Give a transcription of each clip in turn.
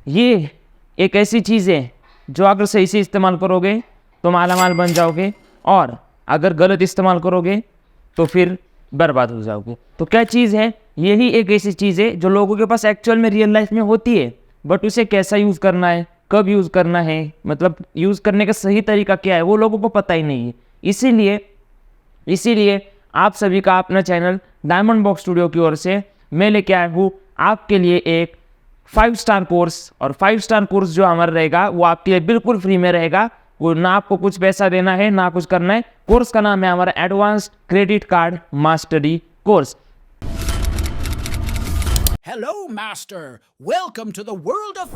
ये एक ऐसी चीज़ है जो अगर सही से इस्तेमाल करोगे तो मालामाल बन जाओगे, और अगर गलत इस्तेमाल करोगे तो फिर बर्बाद हो जाओगे। तो क्या चीज़ है? यही एक ऐसी चीज़ है जो लोगों के पास एक्चुअल में रियल लाइफ में होती है, बट उसे कैसा यूज़ करना है, कब यूज़ करना है, मतलब यूज़ करने का सही तरीका क्या है, वो लोगों को पता ही नहीं है। इसीलिए आप सभी का अपना चैनल डायमंड बॉक्स स्टूडियो की ओर से मैं लेके आया हूँ आपके लिए एक 5 स्टार कोर्स। और 5 स्टार कोर्स जो हमारा रहेगा वो आपके लिए बिल्कुल फ्री में रहेगा, वो ना आपको कुछ पैसा देना है ना कुछ करना है। कोर्स का नाम है हमारा advanced credit card mastery course. Hello, Master. Welcome to the world of...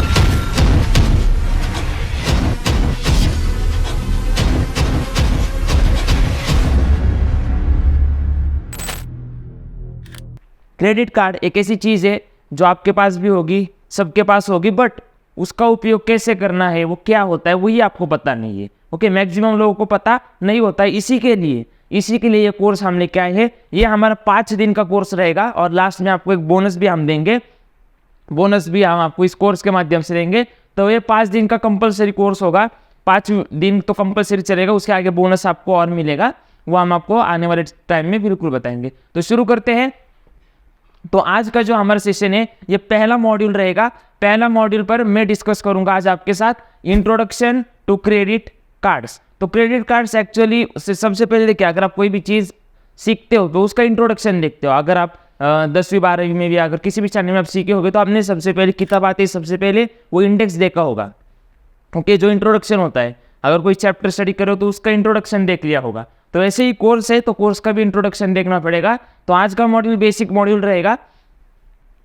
credit card एक ऐसी चीज़ है जो आपके पास भी होगी, सबके पास होगी, बट उसका उपयोग कैसे करना है, वो क्या होता है, वही आपको पता नहीं है। ओके, मैक्सिमम लोगों को पता नहीं होता है। इसी के लिए ये कोर्स हम लेके आए हैं। ये हमारा 5 दिन का कोर्स रहेगा और लास्ट में आपको एक बोनस भी हम देंगे। बोनस भी हम आपको इस कोर्स के माध्यम से देंगे। तो ये 5 दिन का कंपलसरी कोर्स होगा, 5 दिन तो कंपलसरी चलेगा, उसके आगे बोनस आपको और मिलेगा, वो हम आपको आने वाले टाइम में बिल्कुल बताएंगे। तो शुरू करते हैं। तो आज का जो हमारा सेशन है ये पहला मॉड्यूल रहेगा। पहला मॉड्यूल पर मैं डिस्कस करूंगा आज आपके साथ इंट्रोडक्शन टू क्रेडिट कार्ड्स। तो क्रेडिट कार्ड्स एक्चुअली सबसे पहले देखिए, अगर आप कोई भी चीज़ सीखते हो तो उसका इंट्रोडक्शन देखते हो। अगर आप 10वीं 12वीं में भी अगर किसी भी चैनल में आप सीखे होगे तो आपने सबसे पहले किताब आती है, सबसे पहले वो इंडेक्स देखा होगा। ओके, जो इंट्रोडक्शन होता है, अगर कोई चैप्टर स्टडी करो तो उसका इंट्रोडक्शन देख लिया होगा। तो ऐसे ही कोर्स है तो कोर्स का भी इंट्रोडक्शन देखना पड़ेगा। तो आज का मॉड्यूल बेसिक मॉड्यूल रहेगा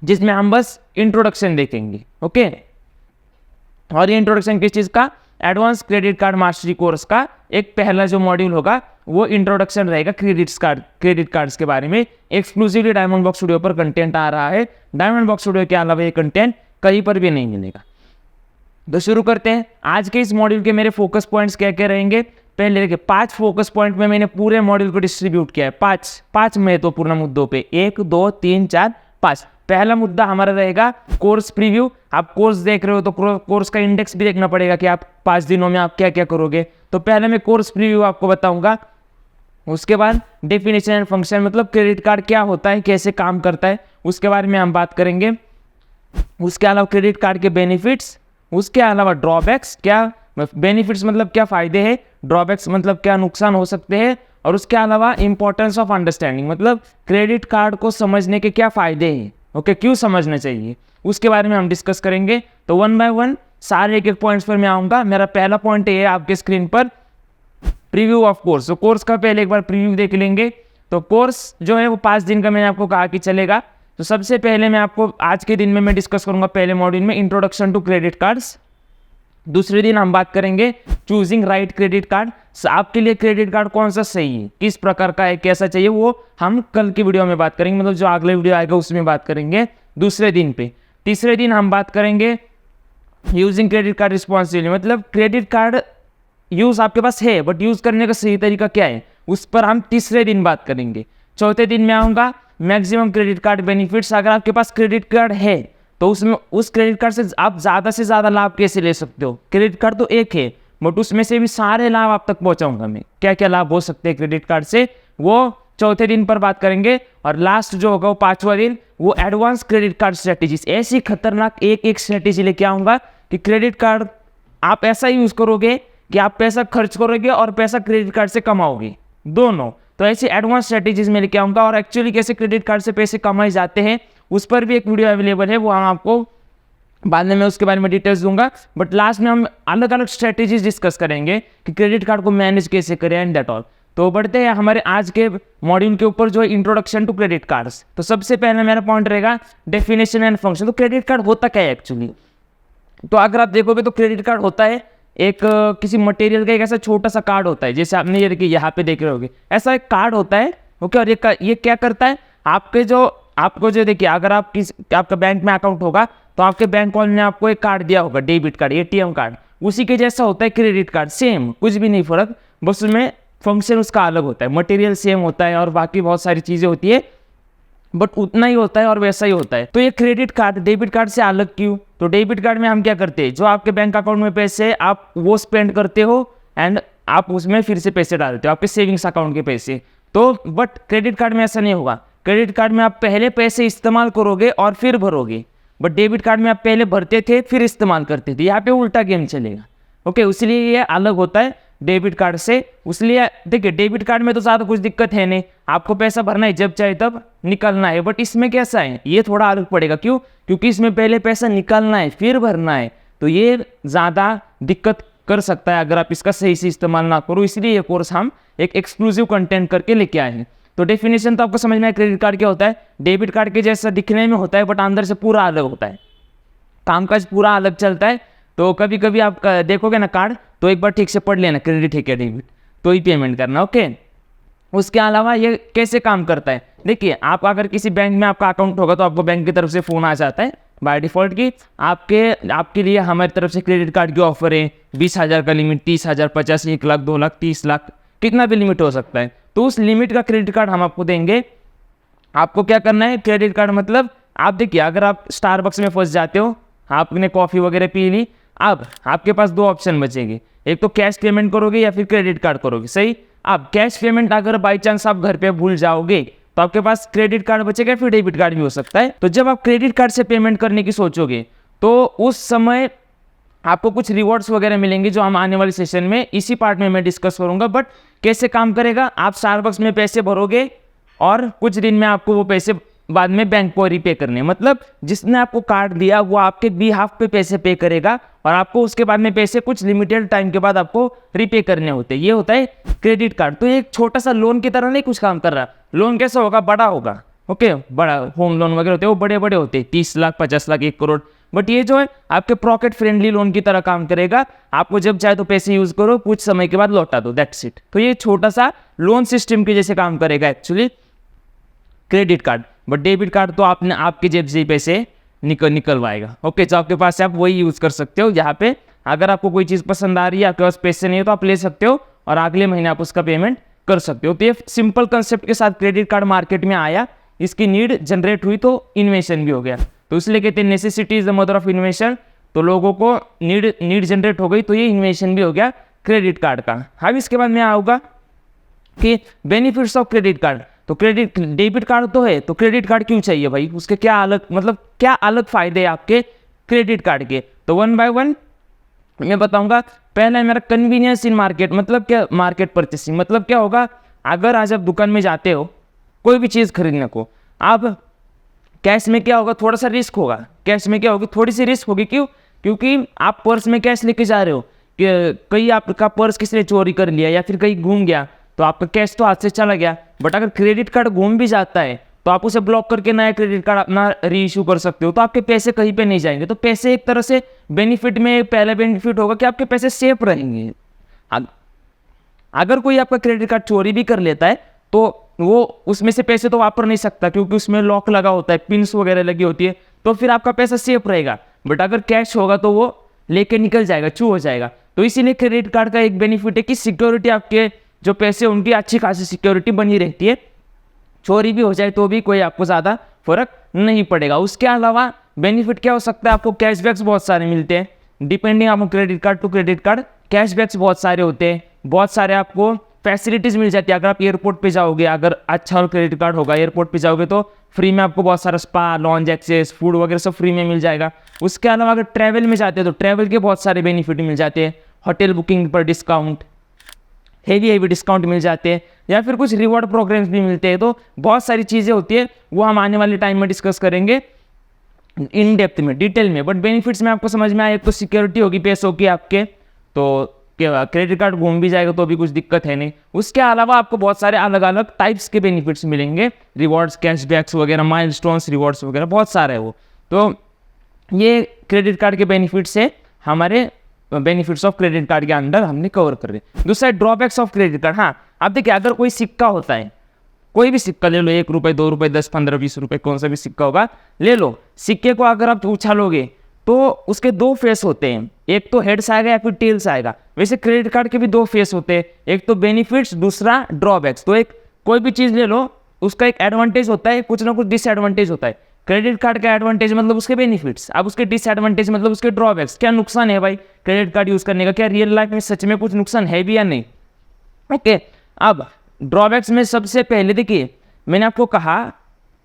जिसमें हम बस इंट्रोडक्शन देखेंगे। ओके, और ये इंट्रोडक्शन किस चीज़ का? Advance credit card mastery course का एक पहला जो मॉड्यूल होगा वो इंट्रोडक्शन रहेगा क्रेडिट कार्ड्स के बारे में। एक्सक्लूसिवली डायमंड बॉक्स स्टूडियो पर कंटेंट आ रहा है। डायमंड बॉक्स स्टूडियो के अलावा ये कंटेंट कहीं पर भी नहीं मिलेगा। तो शुरू करते हैं। आज के इस मॉड्यूल के मेरे फोकस पॉइंट्स क्या क्या रहेंगे? पहले देखिए, 5 फोकस पॉइंट में मैंने पूरे मॉड्यूल को डिस्ट्रीब्यूट किया है। 5 महत्वपूर्ण मुद्दों पे, 1 2 3 4 5। पहला मुद्दा हमारा रहेगा कोर्स प्रीव्यू। आप कोर्स देख रहे हो तो कोर्स का इंडेक्स भी देखना पड़ेगा कि आप 5 दिनों में आप क्या क्या करोगे। तो पहले मैं कोर्स प्रीव्यू आपको बताऊंगा। उसके बाद डेफिनेशन एंड फंक्शन, मतलब क्रेडिट कार्ड क्या होता है, कैसे काम करता है, उसके बारे में हम बात करेंगे। उसके अलावा क्रेडिट कार्ड के बेनिफिट्स, उसके अलावा ड्रॉबैक्स, क्या बेनिफिट्स मतलब क्या फ़ायदे हैं, ड्रॉबैक्स मतलब क्या नुकसान हो सकते हैं, और उसके अलावा इंपॉर्टेंस ऑफ अंडरस्टैंडिंग, मतलब क्रेडिट कार्ड को समझने के क्या फ़ायदे हैं। ओके, क्यों समझना चाहिए, उसके बारे में हम डिस्कस करेंगे। तो 1 बाय 1 सारे एक पॉइंट्स पर मैं आऊँगा। मेरा पहला पॉइंट ये है आपके स्क्रीन पर, प्रीव्यू ऑफ कोर्स। तो कोर्स का पहले एक बार प्रीव्यू देख लेंगे। तो कोर्स जो है वो 5 दिन का मैंने आपको कहा कि चलेगा। तो सबसे पहले मैं आपको आज के दिन में मैं डिस्कस करूंगा पहले मॉड्यूल में इंट्रोडक्शन टू क्रेडिट कार्ड्स। दूसरे दिन हम बात करेंगे चूजिंग राइट क्रेडिट कार्ड। आपके लिए क्रेडिट कार्ड कौन सा सही है, किस प्रकार का है, कैसा चाहिए, वो हम कल की वीडियो में बात करेंगे, मतलब जो अगले वीडियो आएगा उसमें बात करेंगे दूसरे दिन पे। तीसरे दिन हम बात करेंगे यूजिंग क्रेडिट कार्ड रिस्पॉन्सिबली, मतलब क्रेडिट कार्ड यूज आपके पास है बट यूज करने का सही तरीका क्या है, उस पर हम तीसरे दिन बात करेंगे। चौथे दिन में आऊँगा मैक्सिमम क्रेडिट कार्ड बेनिफिट्स। अगर आपके पास क्रेडिट कार्ड है तो उसमें उस क्रेडिट कार्ड से आप ज़्यादा से ज़्यादा लाभ कैसे ले सकते हो। क्रेडिट कार्ड तो एक है बट उसमें से भी सारे लाभ आप तक पहुंचाऊंगा मैं, क्या क्या लाभ हो सकते हैं क्रेडिट कार्ड से, वो चौथे दिन पर बात करेंगे। और लास्ट जो होगा वो 5वां दिन, वो एडवांस क्रेडिट कार्ड स्ट्रेटेजीज। ऐसी खतरनाक एक स्ट्रेटेजी लेके आऊँगा कि क्रेडिट कार्ड आप ऐसा यूज़ करोगे कि आप पैसा खर्च करोगे और पैसा क्रेडिट कार्ड से कमाओगे, दोनों। तो ऐसी एडवांस स्ट्रेटेजीज में लेके आऊँगा। और एक्चुअली कैसे क्रेडिट कार्ड से पैसे कमाए जाते हैं उस पर भी एक वीडियो अवेलेबल है, वो हम आपको बाद में मैं उसके बारे में डिटेल्स दूंगा। बट लास्ट में हम अलग अलग स्ट्रेटेजीज डिस्कस करेंगे कि क्रेडिट कार्ड को मैनेज कैसे करें एंड दैट ऑल। तो बढ़ते हैं हमारे आज के मॉड्यूल के ऊपर जो है इंट्रोडक्शन टू क्रेडिट कार्ड्स। तो सबसे पहले मेरा पॉइंट रहेगा डेफिनेशन एंड फंक्शन। तो क्रेडिट कार्ड होता क्या है एक्चुअली? तो अगर आप देखोगे तो क्रेडिट कार्ड होता है एक किसी मटेरियल का एक ऐसा छोटा सा कार्ड होता है, जैसे आपने ये देखिए यहाँ पे देख रहे होगे, ऐसा एक कार्ड होता है। ओके, और ये क्या करता है, आपको जो देखिए, अगर आपका बैंक में अकाउंट होगा तो आपके बैंक वाले ने आपको एक कार्ड दिया होगा, डेबिट कार्ड, एटीएम कार्ड, उसी के जैसा होता है क्रेडिट कार्ड, सेम, कुछ भी नहीं फर्क, बस उसमें फंक्शन उसका अलग होता है, मटेरियल सेम होता है और बाकी बहुत सारी चीज़ें होती है बट उतना ही होता है और वैसा ही होता है। तो ये क्रेडिट कार्ड डेबिट कार्ड से अलग क्यों? तो डेबिट कार्ड में हम क्या करते हैं, जो आपके बैंक अकाउंट में पैसे है आप वो स्पेंड करते हो एंड आप उसमें फिर से पैसे डालते हो, आपके सेविंग्स अकाउंट के पैसे। तो बट क्रेडिट कार्ड में ऐसा नहीं होगा। क्रेडिट कार्ड में आप पहले पैसे इस्तेमाल करोगे और फिर भरोगे, बट डेबिट कार्ड में आप पहले भरते थे फिर इस्तेमाल करते थे। यहाँ पे उल्टा गेम चलेगा। ओके, इसलिए ये अलग होता है डेबिट कार्ड से। इसलिए देखिए डेबिट कार्ड में तो ज़्यादा कुछ दिक्कत है नहीं, आपको पैसा भरना है जब चाहे तब निकलना है। बट इसमें कैसा है, ये थोड़ा अलग पड़ेगा। क्यों? क्योंकि इसमें पहले पैसा निकालना है फिर भरना है, तो ये ज़्यादा दिक्कत कर सकता है अगर आप इसका सही से इस्तेमाल ना करो। इसलिए ये कोर्स हम एक एक्सक्लूसिव कंटेंट करके लेके आए हैं। तो डेफिनेशन तो आपको समझ में आया क्रेडिट कार्ड क्या होता है। डेबिट कार्ड के जैसा दिखने में होता है बट अंदर से पूरा अलग होता है, कामकाज पूरा अलग चलता है। तो कभी कभी आप देखोगे ना कार्ड, तो एक बार ठीक से पढ़ लेना क्रेडिट है क्या डेबिट, तो ही पेमेंट करना। ओके, उसके अलावा ये कैसे काम करता है, देखिए आप अगर किसी बैंक में आपका अकाउंट होगा तो आपको बैंक की तरफ से फ़ोन आ जाता है बाय डिफ़ॉल्ट कि आपके लिए हमारी तरफ से क्रेडिट कार्ड की ऑफर है, 20,000 का लिमिट, 30,000, 50, 1 लाख, 2 लाख, 30 लाख, कितना भी लिमिट हो सकता है। तो उस लिमिट का क्रेडिट कार्ड हम आपको देंगे। आपको क्या करना है, क्रेडिट कार्ड मतलब आप देखिए अगर आप स्टारबक्स में फंस जाते हो, आपने कॉफ़ी वगैरह पी ली, अब आपके पास दो ऑप्शन बचेंगे, एक तो कैश पेमेंट करोगे या फिर क्रेडिट कार्ड करोगे। सही, अब कैश पेमेंट अगर बाई चांस आप घर पे भूल जाओगे तो आपके पास क्रेडिट कार्ड बचेगा, फिर डेबिट कार्ड भी हो सकता है। तो जब आप क्रेडिट कार्ड से पेमेंट करने की सोचोगे तो उस समय आपको कुछ रिवॉर्ड्स वगैरह मिलेंगे जो हम आने वाले सेशन में इसी पार्ट में मैं डिस्कस करूंगा। बट कैसे काम करेगा, आप स्टारबक्स में पैसे भरोगे और कुछ दिन में आपको वो पैसे बाद में बैंक को रिपे करने, मतलब जिसने आपको कार्ड दिया वो आपके बिहाफ पे पैसे पे करेगा और आपको उसके बाद में पैसे कुछ लिमिटेड टाइम के बाद आपको रिपे करने होते हैं। ये होता है क्रेडिट कार्ड। तो एक छोटा सा लोन की तरह नहीं कुछ काम कर रहा। लोन कैसा होगा, बड़ा होगा। ओके, बड़ा होम लोन वगैरह होते हैं वो बड़े बड़े होते हैं, 30 लाख, 50 लाख, 1 करोड़। बट ये जो है आपके पॉकेट फ्रेंडली लोन की तरह काम करेगा। आपको जब चाहे तो पैसे यूज करो, कुछ समय के बाद लौटा दो, दैट्स इट। तो ये छोटा सा लोन सिस्टम के जैसे काम करेगा actually credit card. But debit card तो आपने आपके जेब से ही पैसे निकलवाएगा। ओके, तो आपके पास आप वही यूज़ कर सकते हो। यहाँ पे अगर आपको कोई चीज़ पसंद आ रही है, आपके पास पैसे नहीं है तो आप ले सकते हो और अगले महीने आप उसका पेमेंट कर सकते हो। तो ये सिंपल कंसेप्ट के साथ क्रेडिट कार्ड मार्केट में आया, इसकी नीड जनरेट हुई तो इन्वेंशन भी हो गया। तो इसलिए कहते हैं necessity is the mother of invention. तो लोगों को नीड जनरेट हो गई तो ये इन्वेंशन भी हो गया क्रेडिट कार्ड का। अब इसके बाद में आऊँगा कि बेनिफिट्स ऑफ क्रेडिट कार्ड। तो क्रेडिट डेबिट कार्ड तो है, तो क्रेडिट कार्ड क्यों चाहिए भाई, उसके क्या अलग मतलब क्या अलग फायदे हैं आपके क्रेडिट कार्ड के, तो वन बाय वन मैं बताऊंगा। पहला है मेरा कन्वीनियंस इन मार्केट। मतलब क्या, मार्केट परचेसिंग मतलब क्या होगा, अगर आज आप दुकान में जाते हो कोई भी चीज़ खरीदने को, आप कैश में क्या होगा, थोड़ा सा रिस्क होगा। कैश में क्या होगी, थोड़ी सी रिस्क होगी। क्यों? क्योंकि आप पर्स में कैश लेके जा रहे हो, कि कहीं आपका पर्स किसी ने चोरी कर लिया या फिर कहीं घूम गया तो आपका कैश तो हाथ से चला गया। बट अगर क्रेडिट कार्ड घूम भी जाता है तो आप उसे ब्लॉक करके नया क्रेडिट कार्ड अपना री इशू कर सकते हो, तो आपके पैसे कहीं पे नहीं जाएंगे। तो पैसे एक तरह से बेनिफिट में पहला बेनिफिट होगा कि आपके पैसे सेफ रहेंगे। अगर कोई आपका क्रेडिट कार्ड चोरी भी कर लेता है तो वो उसमें से पैसे तो वापस नहीं सकता, क्योंकि उसमें लॉक लगा होता है, पिन्स वगैरह लगी होती है, तो फिर आपका पैसा सेफ रहेगा। बट अगर कैश होगा तो वो लेके निकल जाएगा, चू हो जाएगा। तो इसीलिए क्रेडिट कार्ड का एक बेनिफिट है कि सिक्योरिटी, आपके जो पैसे उनकी अच्छी खासी सिक्योरिटी बनी रहती है, चोरी भी हो जाए तो भी कोई आपको ज़्यादा फर्क नहीं पड़ेगा। उसके अलावा बेनिफिट क्या हो सकता है, आपको कैशबैक्स बहुत सारे मिलते हैं। डिपेंडिंग आपको credit card to credit card cashbacks बहुत सारे होते हैं, बहुत सारे आपको फैसिलिटीज़ मिल जाती है। अगर आप एयरपोर्ट पे जाओगे, अगर अच्छा और क्रेडिट कार्ड होगा, एयरपोर्ट पे जाओगे तो फ्री में आपको बहुत सारा स्पा, लॉन्ज एक्सेस, फूड वगैरह सब फ्री में मिल जाएगा। उसके अलावा अगर ट्रैवल में जाते हैं तो ट्रैवल के बहुत सारे बेनिफिट मिल जाते हैं। होटल बुकिंग पर डिस्काउंट, हेवी डिस्काउंट मिल जाते हैं, या फिर कुछ रिवॉर्ड प्रोग्राम्स भी मिलते हैं। तो बहुत सारी चीज़ें होती है, वो हम आने वाले टाइम में डिस्कस करेंगे इन डेप्थ में, डिटेल में। बट बेनिफिट्स में आपको समझ में आए, एक तो सिक्योरिटी होगी पैसों की आपके, तो क्रेडिट कार्ड घूम भी जाएगा तो भी कुछ दिक्कत है नहीं। उसके अलावा आपको बहुत सारे अलग अलग टाइप्स के बेनिफिट्स मिलेंगे, रिवॉर्ड्स, कैशबैक्स वगैरह, माइलस्टोन्स, रिवॉर्ड्स वगैरह बहुत सारे है वो। तो ये क्रेडिट कार्ड के बेनिफिट्स है, हमारे बेनिफिट्स ऑफ क्रेडिट कार्ड के अंदर हमने कवर कर रहे। दूसरा ड्रॉबैक्स ऑफ क्रेडिट कार्ड। हाँ, आप देखिए अगर कोई सिक्का होता है, कोई भी सिक्का ले लो, 1 रुपये, 2 रुपये, 10, 15, 20 रुपये, कौन सा भी सिक्का होगा ले लो। सिक्के को अगर आप उछालोगे तो उसके 2 फेस होते हैं, एक तो हेड्स आएगा या फिर टेल्स आएगा। वैसे क्रेडिट कार्ड के भी 2 फेस होते हैं, एक तो बेनिफिट्स, दूसरा ड्रॉबैक्स। तो एक कोई भी चीज़ ले लो, उसका एक एडवांटेज होता है, कुछ ना कुछ डिसएडवांटेज होता है। क्रेडिट कार्ड का एडवांटेज मतलब उसके बेनिफिट्स, अब उसके डिसएडवांटेज मतलब उसके ड्रॉबैक्स। क्या नुकसान है भाई क्रेडिट कार्ड यूज़ करने का, क्या रियल लाइफ में सच में कुछ नुकसान है भी या नहीं। ओके, अब ड्रॉबैक्स में सबसे पहले देखिए, मैंने आपको कहा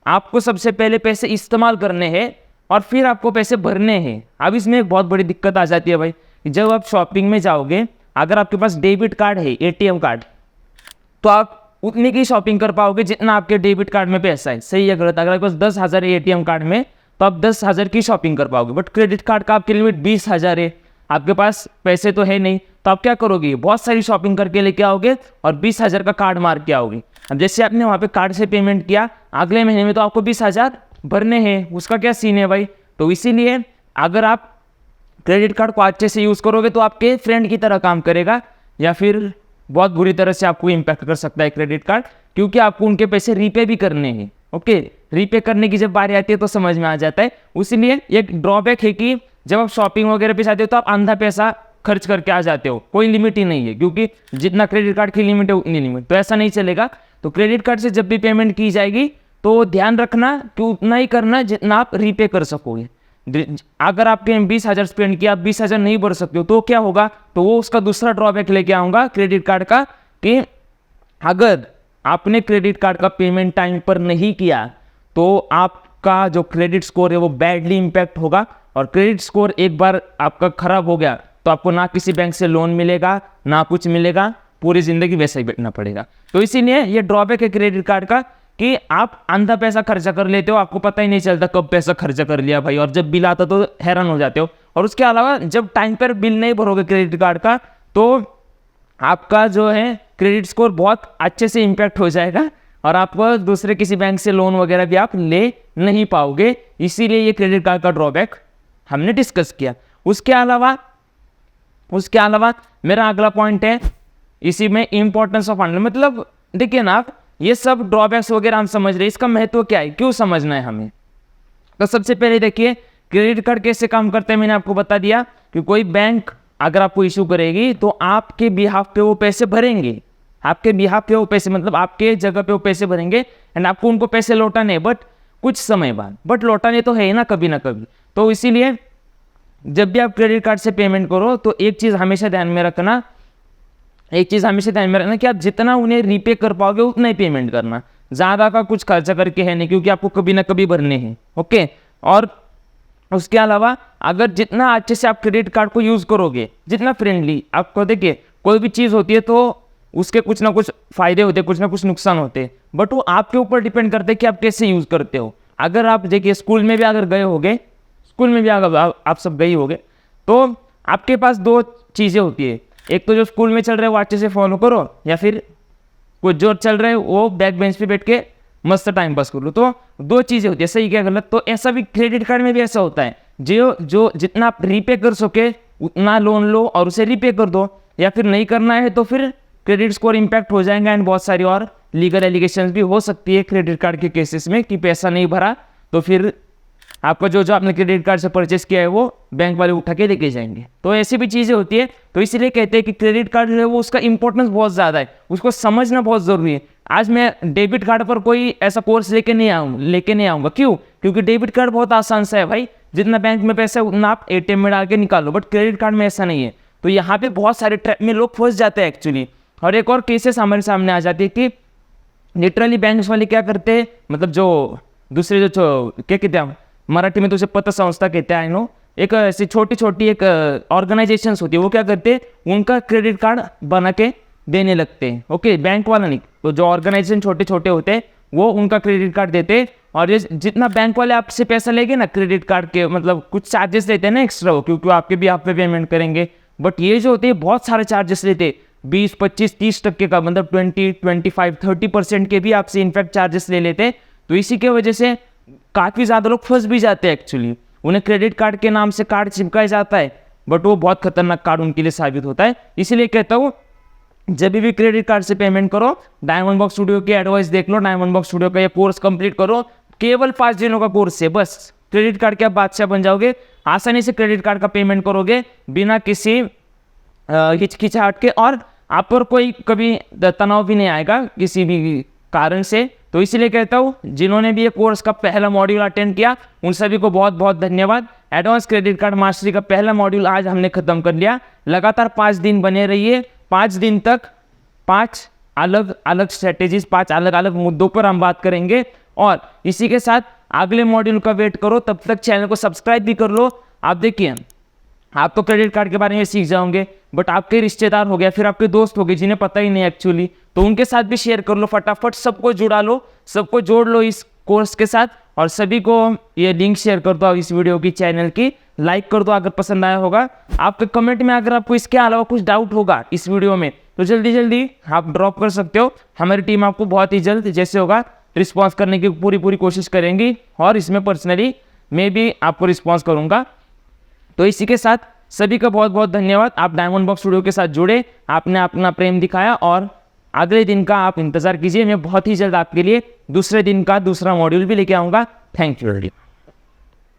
आपको सबसे पहले पैसे इस्तेमाल करने हैं और फिर आपको पैसे भरने हैं। अब इसमें एक बहुत बड़ी दिक्कत आ जाती है भाई, जब आप शॉपिंग में जाओगे, अगर आपके पास डेबिट कार्ड है, एटीएम कार्ड, तो आप उतनी की शॉपिंग कर पाओगे जितना आपके डेबिट कार्ड में पैसा है। सही है गलत, अगर आपके पास 10,000 है एटीएम कार्ड में तो आप 10,000 की शॉपिंग कर पाओगे, बट क्रेडिट कार्ड का आपकी लिमिट 20,000 है, आपके पास पैसे तो है नहीं, तो आप क्या करोगे, बहुत सारी शॉपिंग करके लेके आओगे और 20,000 का कार्ड मार के आओगे। अब जैसे आपने वहाँ पे कार्ड से पेमेंट किया, अगले महीने में तो आपको 20,000 भरने हैं, उसका क्या सीन है भाई। तो इसीलिए अगर आप क्रेडिट कार्ड को अच्छे से यूज़ करोगे तो आपके फ्रेंड की तरह काम करेगा, या फिर बहुत बुरी तरह से आपको इम्पैक्ट कर सकता है क्रेडिट कार्ड, क्योंकि आपको उनके पैसे रीपे भी करने हैं। ओके, रीपे करने की जब बारी आती है तो समझ में आ जाता है। इसीलिए एक ड्रॉबैक है कि जब आप शॉपिंग वगैरह पे जाते हो तो आप आधा पैसा खर्च करके आ जाते हो, कोई लिमिट ही नहीं है, क्योंकि जितना क्रेडिट कार्ड की लिमिट है उतनी लिमिट, तो ऐसा नहीं चलेगा। तो क्रेडिट कार्ड से जब भी पेमेंट की जाएगी तो ध्यान रखना कि उतना ही करना जितना आप रीपे कर सकोगे। अगर आपके 20,000 स्पेंड किया, आप 20,000 नहीं भर सकते हो तो क्या होगा, तो वो उसका दूसरा ड्रॉबैक लेके आऊँगा क्रेडिट कार्ड का, कि अगर आपने क्रेडिट कार्ड का पेमेंट टाइम पर नहीं किया तो आपका जो क्रेडिट स्कोर है वो बैडली इम्पैक्ट होगा, और क्रेडिट स्कोर एक बार आपका खराब हो गया तो आपको ना किसी बैंक से लोन मिलेगा ना कुछ मिलेगा, पूरी ज़िंदगी वैसे ही बैठना पड़ेगा। तो इसीलिए ये ड्रॉबैक है क्रेडिट कार्ड का कि आप आधा पैसा खर्चा कर लेते हो, आपको पता ही नहीं चलता कब पैसा खर्चा कर लिया भाई, और जब बिल आता तो हैरान हो जाते हो। और उसके अलावा जब टाइम पर बिल नहीं भरोगे क्रेडिट कार्ड का तो आपका जो है क्रेडिट स्कोर बहुत अच्छे से इम्पैक्ट हो जाएगा, और आपको दूसरे किसी बैंक से लोन वगैरह भी आप ले नहीं पाओगे। इसीलिए ये क्रेडिट कार्ड का ड्रॉबैक हमने डिस्कस किया। उसके अलावा मेरा अगला पॉइंट है इसी में इंपॉर्टेंस ऑफ फंड। मतलब देखिए ना, आप ये सब ड्रॉबैक्स वगैरह हम समझ रहे हैं, इसका महत्व क्या है, क्यों समझना है हमें। तो सबसे पहले देखिए क्रेडिट कार्ड कैसे काम करते हैं, मैंने आपको बता दिया कि कोई बैंक अगर आपको इशू करेगी तो आपके बिहाफ पे वो पैसे भरेंगे, आपके बिहाफ पे वो पैसे मतलब आपके जगह पे वो पैसे भरेंगे, एंड आपको उनको पैसे लौटाने हैं, बट कुछ समय बाद, बट लौटाने तो है ही ना कभी ना कभी। तो इसीलिए जब भी आप क्रेडिट कार्ड से पेमेंट करो तो एक चीज़ हमेशा ध्यान में रखना कि आप जितना उन्हें रीपे कर पाओगे उतना ही पेमेंट करना, ज़्यादा का कुछ खर्चा करके है नहीं, क्योंकि आपको कभी ना कभी भरने हैं। ओके, और उसके अलावा अगर जितना अच्छे से आप क्रेडिट कार्ड को यूज़ करोगे, जितना फ्रेंडली आपको, देखिए कोई भी चीज़ होती है तो उसके कुछ ना कुछ फ़ायदे होते हैं, कुछ ना कुछ नुकसान होते हैं, बट वो आपके ऊपर डिपेंड करते हैं कि आप कैसे यूज़ करते हो। अगर आप देखिए स्कूल में भी अगर गए होगे, स्कूल में भी अगर आप सब गए होगे तो आपके पास दो चीज़ें होती है, एक तो जो स्कूल में चल रहा है वो अच्छे से फॉलो करो, या फिर कुछ जो चल रहा है वो बैक बेंच पे बैठ के मस्त टाइम पास कर लो। तो दो चीज़ें होती है, सही क्या गलत। तो ऐसा भी क्रेडिट कार्ड में भी ऐसा होता है, जो जितना आप रीपे कर सके उतना लोन लो और उसे रीपे कर दो, या फिर नहीं करना है तो फिर क्रेडिट स्कोर इम्पैक्ट हो जाएगा, एंड बहुत सारी और लीगल एलिगेशंस भी हो सकती है क्रेडिट कार्ड के केसेस में कि पैसा नहीं भरा तो फिर आपका जो आपने क्रेडिट कार्ड से परचेस किया है वो बैंक वाले उठा के लेके जाएंगे। तो ऐसी भी चीज़ें होती है। तो इसीलिए कहते हैं कि क्रेडिट कार्ड जो है वो उसका इंपॉर्टेंस बहुत ज़्यादा है, उसको समझना बहुत ज़रूरी है। आज मैं डेबिट कार्ड पर कोई ऐसा कोर्स लेके नहीं आऊँगा। क्यों? क्योंकि डेबिट कार्ड बहुत आसान सा है भाई, जितना बैंक में पैसा है उतना आप एटीएम में डाल के निकालो, बट क्रेडिट कार्ड में ऐसा नहीं है। तो यहाँ पे बहुत सारे ट्रैप में लोग फंस जाते हैं एक्चुअली। और एक और केसेस हमारे सामने आ जाती है कि लिटरली बैंक्स वाले क्या करते हैं, मतलब जो दूसरे जो क्या कहते हैं मराठी में तो उसे पतसंस्था कहते हैं, आई नो, एक ऐसी छोटी छोटी एक ऑर्गेनाइजेशंस होती है, वो क्या करते हैं उनका क्रेडिट कार्ड बना के देने लगते हैं। ओके, बैंक वाला नहीं, तो जो ऑर्गेनाइजेशन छोटे छोटे होते हैं वो उनका क्रेडिट कार्ड देते हैं, और ये जितना बैंक वाले आपसे पैसा लेंगे ना क्रेडिट कार्ड के, मतलब कुछ चार्जेस लेते हैं ना एक्स्ट्रा, वो क्योंकि आपके भी आप पे पेमेंट करेंगे, बट ये जो होते हैं बहुत सारे चार्जेस लेते हैं, 20, 25, 30% का, मतलब 20, 25, 30% के भी आपसे इनफैक्ट चार्जेस ले लेते हैं। तो इसी के वजह से काफ़ी ज़्यादा लोग फंस भी जाते हैं एक्चुअली। उन्हें क्रेडिट कार्ड के नाम से कार्ड चिपकाया जाता है, बट वो बहुत खतरनाक कार्ड उनके लिए साबित होता है। इसीलिए कहता हूँ जब भी क्रेडिट कार्ड से पेमेंट करो, डायमंड बॉक्स स्टूडियो की एडवाइस देख लो, डायमंड बॉक्स स्टूडियो का ये कोर्स कंप्लीट करो, केवल 5 दिनों का कोर्स है, बस क्रेडिट कार्ड के आप बादशाह बन जाओगे। आसानी से क्रेडिट कार्ड का पेमेंट करोगे बिना किसी हिचकिचाहट के, और आप पर कोई कभी तनाव भी नहीं आएगा किसी भी कारण से। तो इसलिए कहता हूँ जिन्होंने भी ये कोर्स का पहला मॉड्यूल अटेंड किया उन सभी को बहुत बहुत धन्यवाद। एडवांस क्रेडिट कार्ड मास्टरी का पहला मॉड्यूल आज हमने खत्म कर लिया। लगातार 5 दिन बने रहिए। 5 दिन तक 5 अलग अलग स्ट्रेटेजीज, 5 अलग अलग मुद्दों पर हम बात करेंगे। और इसी के साथ अगले मॉड्यूल का वेट करो, तब तक चैनल को सब्सक्राइब भी कर लो। आप देखिए, आप तो क्रेडिट कार्ड के बारे में सीख जाओगे, बट आपके रिश्तेदार हो गया, फिर आपके दोस्त हो गए जिन्हें पता ही नहीं एक्चुअली, तो उनके साथ भी शेयर कर लो। फटाफट सबको जुड़ा लो, सबको जोड़ लो इस कोर्स के साथ, और सभी को ये लिंक शेयर कर दो इस वीडियो की, चैनल की लाइक कर दो अगर पसंद आया होगा। आपके कमेंट में अगर आपको इसके अलावा कुछ डाउट होगा इस वीडियो में तो जल्दी जल्दी आप ड्रॉप कर सकते हो। हमारी टीम आपको बहुत ही जल्द जैसे होगा रिस्पॉन्स करने की पूरी कोशिश करेंगी, और इसमें पर्सनली मैं भी आपको रिस्पॉन्स करूँगा। तो इसी के साथ सभी का बहुत बहुत धन्यवाद। आप डायमंड बॉक्स स्टूडियो के साथ जुड़े, आपने अपना प्रेम दिखाया, और अगले दिन का आप इंतज़ार कीजिए। मैं बहुत ही जल्द आपके लिए दूसरे दिन का दूसरा मॉड्यूल भी लेके आऊँगा। Thank you.